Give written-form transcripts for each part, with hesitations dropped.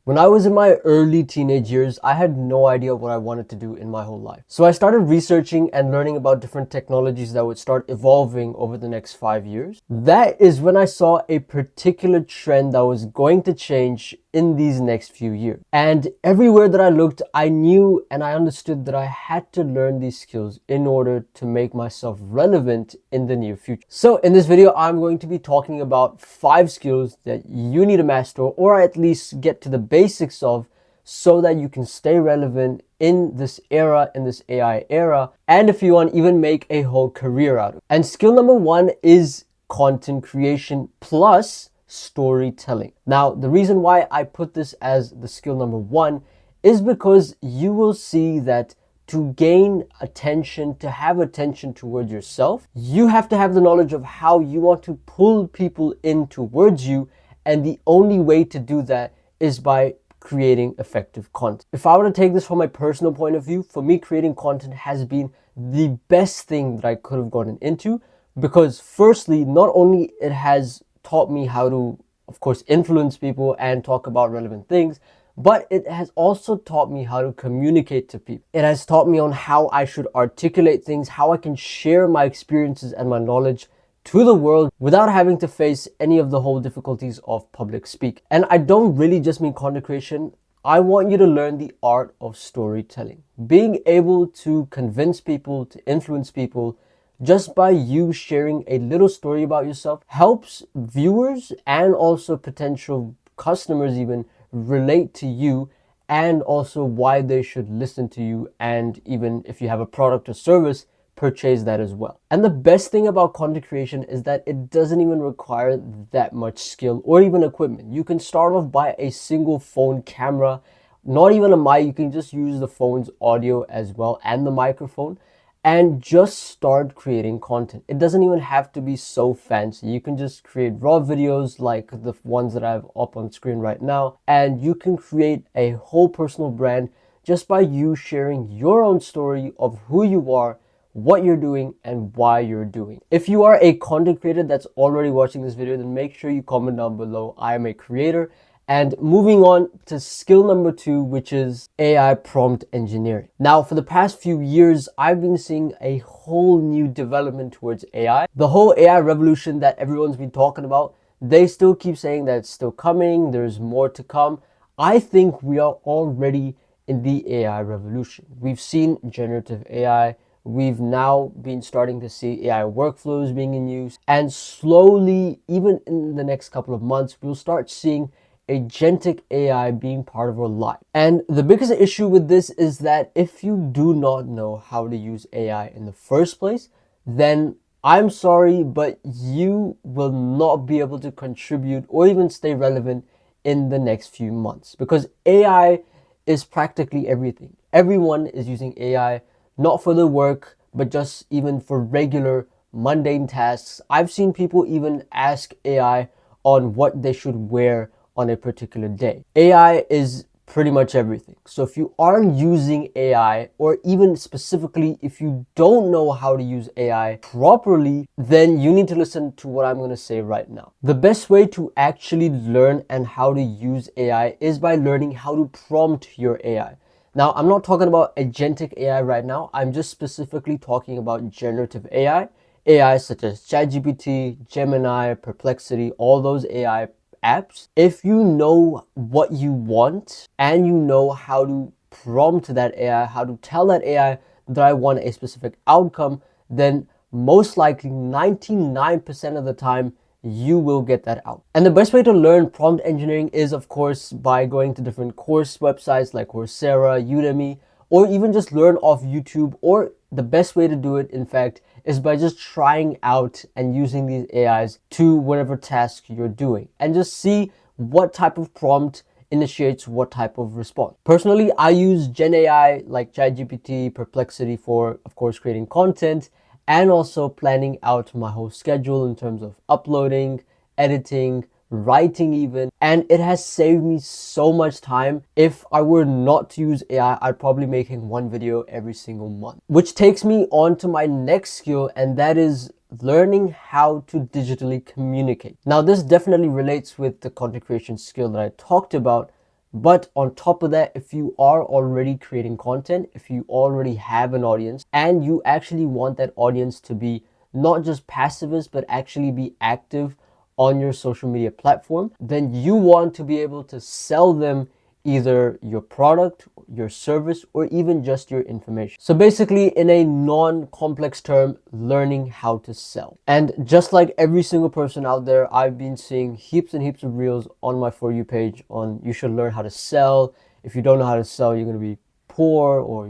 When I was in my early teenage years, I had no idea what I wanted to do in my whole life. So I started researching and learning about different technologies that would start evolving over the next 5 years. That is when I saw a particular trend that was going to change in these next few years. And everywhere that I looked, I knew and I understood that I had to learn these skills in order to make myself relevant in the near future. So in this video, I'm going to be talking about 5 skills that you need to master, or at least get to the basics of, so that you can stay relevant in this era, in this AI era, and if you want, even make a whole career out of it. And skill number 1 is content creation plus storytelling. Now, the reason why I put this as the skill number 1 is because you will see that to gain attention, to have attention towards yourself, you have to have the knowledge of how you want to pull people in towards you. And the only way to do that is by creating effective content. If I were to take this from my personal point of view, for me, creating content has been the best thing that I could have gotten into, because firstly, not only it has taught me how to, of course, influence people and talk about relevant things, but it has also taught me how to communicate to people. It has taught me on how I should articulate things, how I can share my experiences and my knowledge to the world without having to face any of the whole difficulties of public speak. And I don't really just mean content creation. I want you to learn the art of storytelling. Being able to convince people, to influence people, just by you sharing a little story about yourself, helps viewers and also potential customers even relate to you, and also why they should listen to you, and even if you have a product or service, purchase that as well. And the best thing about content creation is that it doesn't even require that much skill or even equipment. You can start off by a single phone camera, not even a mic. You can just use the phone's audio as well and the microphone, and just start creating content. It doesn't even have to be so fancy. You can just create raw videos like the ones that I have up on screen right now, and you can create a whole personal brand just by you sharing your own story of who you are, what you're doing, and why you're doing. If you are a content creator that's already watching this video, then make sure you comment down below, I am a creator. And moving on to skill number 2, which is AI prompt engineering. Now, for the past few years, I've been seeing a whole new development towards AI. The whole AI revolution that everyone's been talking about, they still keep saying that it's still coming, there's more to come. I think we are already in the AI revolution. We've seen generative AI, we've now been starting to see AI workflows being in use, and slowly, even in the next couple of months, we'll start seeing Agentic AI being part of our life. And the biggest issue with this is that if you do not know how to use AI in the first place, then I'm sorry, but you will not be able to contribute or even stay relevant in the next few months, because AI is practically everything. Everyone is using AI, not for the work, but just even for regular mundane tasks. I've seen people even ask AI on what they should wear on a particular day. AI is pretty much everything. So if you aren't using AI, or even specifically if you don't know how to use AI properly, then you need to listen to what I'm going to say right now. The best way to actually learn and how to use AI is by learning how to prompt your AI. Now, I'm not talking about agentic AI right now. I'm just specifically talking about generative AI. AI such as ChatGPT, Gemini, Perplexity, all those AI apps. If you know what you want and you know how to prompt that AI, how to tell that AI that I want a specific outcome, then most likely 99% of the time you will get that out. And the best way to learn prompt engineering is, of course, by going to different course websites like Coursera, Udemy, or even just learn off YouTube. Or the best way to do it, in fact, is by just trying out and using these AIs to whatever task you're doing, and just see what type of prompt initiates what type of response. Personally, I use Gen AI like ChatGPT, Perplexity for, of course, creating content, and also planning out my whole schedule in terms of uploading, editing, writing even. And it has saved me so much time. If I were not to use AI, I'd probably be making one video every single month. Which takes me on to my next skill, and that is learning how to digitally communicate. Now, this definitely relates with the content creation skill that I talked about, But on top of that, if you are already creating content, if you already have an audience and you actually want that audience to be not just passivist, but actually be active on your social media platform, then you want to be able to sell them either your product, your service, or even just your information. So basically, in a non-complex term, learning how to sell. And just like every single person out there, I've been seeing heaps and heaps of reels on my For You page on you should learn how to sell. If you don't know how to sell, you're going to be poor, or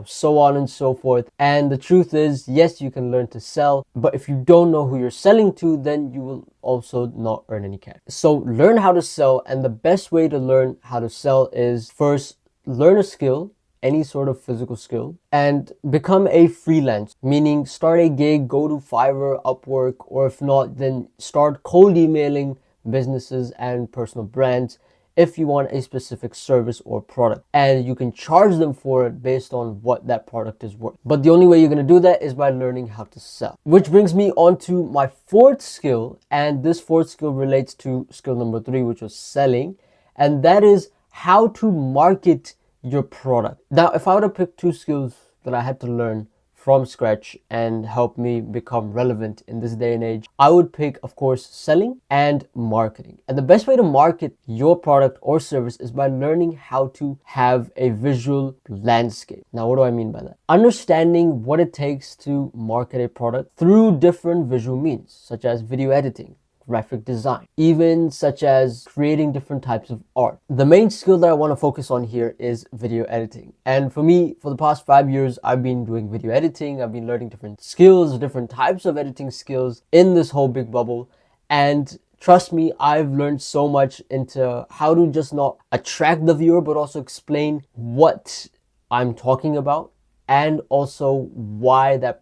so on and so forth. And the truth is, yes, you can learn to sell, but if you don't know who you're selling to, then you will also not earn any cash. So learn how to sell, and the best way to learn how to sell is first learn a skill, any sort of physical skill, and become a freelance, meaning start a gig, go to Fiverr, Upwork, or if not, then start cold emailing businesses and personal brands if you want a specific service or product, and you can charge them for it based on what that product is worth. But the only way you're going to do that is by learning how to sell, which brings me on to my fourth skill. And this fourth skill relates to skill number 3, which was selling, and that is how to market your product. Now, if I were to pick 2 skills that I had to learn from scratch and help me become relevant in this day and age, I would pick, of course, selling and marketing. And the best way to market your product or service is by learning how to have a visual landscape. Now, what do I mean by that? Understanding what it takes to market a product through different visual means, such as video editing, graphic design, even such as creating different types of art. The main skill that I want to focus on here is video editing. And for me, for the past 5 years, I've been doing video editing. I've been learning different skills, different types of editing skills in this whole big bubble. And trust me, I've learned so much into how to just not attract the viewer, but also explain what I'm talking about, and also why that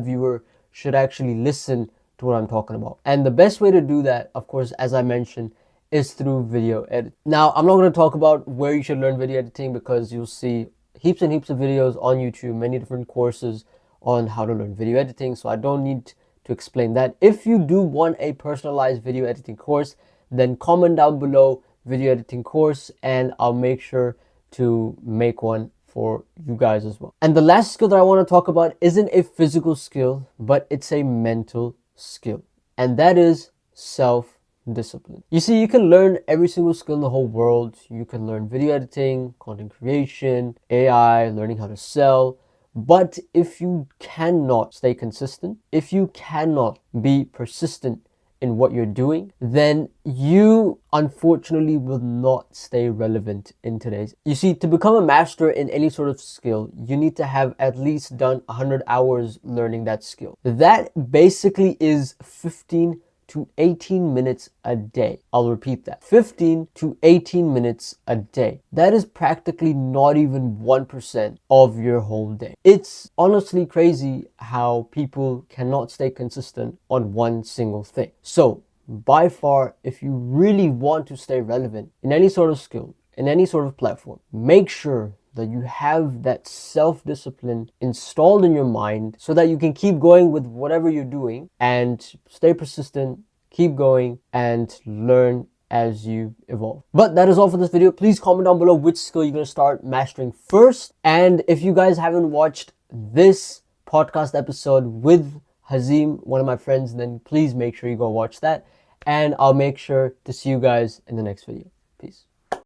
viewer should actually listen to what I'm talking about. And the best way to do that, of course, as I mentioned, is through video edit. Now, I'm not going to talk about where you should learn video editing, because you'll see heaps and heaps of videos on YouTube, many different courses on how to learn video editing. So I don't need to explain that. If you do want a personalized video editing course, then comment down below video editing course, and I'll make sure to make one for you guys as well. And the last skill that I want to talk about isn't a physical skill, but it's a mental skill, and that is self-discipline. You see, you can learn every single skill in the whole world. You can learn video editing, content creation, AI, learning how to sell. But if you cannot stay consistent, if you cannot be persistent in what you're doing, then you unfortunately will not stay relevant in today's. You see, to become a master in any sort of skill, you need to have at least done 100 hours learning that skill. That basically is 15 to 18 minutes a day. I'll repeat that. 15 to 18 minutes a day. That is practically not even 1% of your whole day. It's honestly crazy how people cannot stay consistent on one single thing. So, by far, if you really want to stay relevant in any sort of skill, in any sort of platform, make sure that you have that self-discipline installed in your mind so that you can keep going with whatever you're doing and stay persistent, keep going, and learn as you evolve. But that is all for this video. Please comment down below which skill you're going to start mastering first. And if you guys haven't watched this podcast episode with Hazeem, one of my friends, then please make sure you go watch that. And I'll make sure to see you guys in the next video. Peace.